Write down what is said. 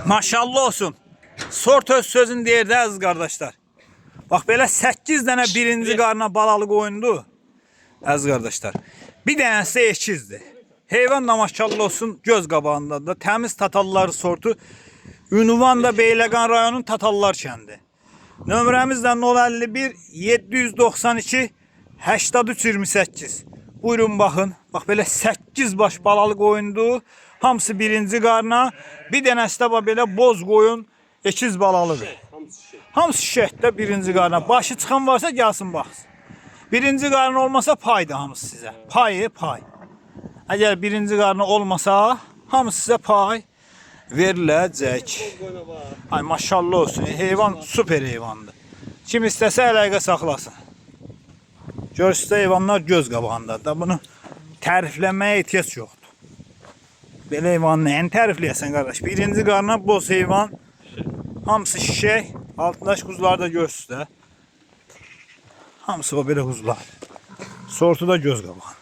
Maşallah olsun. Sort öz sözün deyirdi əziz qardaşlar. Bax belə 8 dənə birinci qarına balalı qoyundu. Əziz qardaşlar. Bir dənəsi ekizdir. Heyvan da maşallah olsun göz qabağında da təmiz tatalları sortu. Ünvan da Beyləqan rayonunun Tatallar kəndi. Nömrəmiz də 051 792 83 28. Buyurun baxın. Bax belə 8 baş balalı qoyundu. Hamısı birinci qarına. Bir dənəsi də belə boz qoyun ekiz balalıdır. Hamısı şəhətdə birinci qarına. Başı çıxan varsa gəlsin baxsın. Birinci qarına olmasa pay da hamısı sizə. Payı pay. Əgər birinci qarına olmasa hamısı sizə pay veriləcək. Ay maşallah olsun. Heyvan süper heyvandır. Kim istəsə əlaqə saxlasın. Görürsüz heyvanlar göz qabağındadır da bunu tərifləməyə ehtiyac yoxdur. Belə heyvanı nəyini tərifləyəsən qardaş? Birinci qarına boz heyvan. Hamısı şişək. Altındaş quzuları da görürsüz də. Hamısı o belə quzular. Sortu da göz qabağında.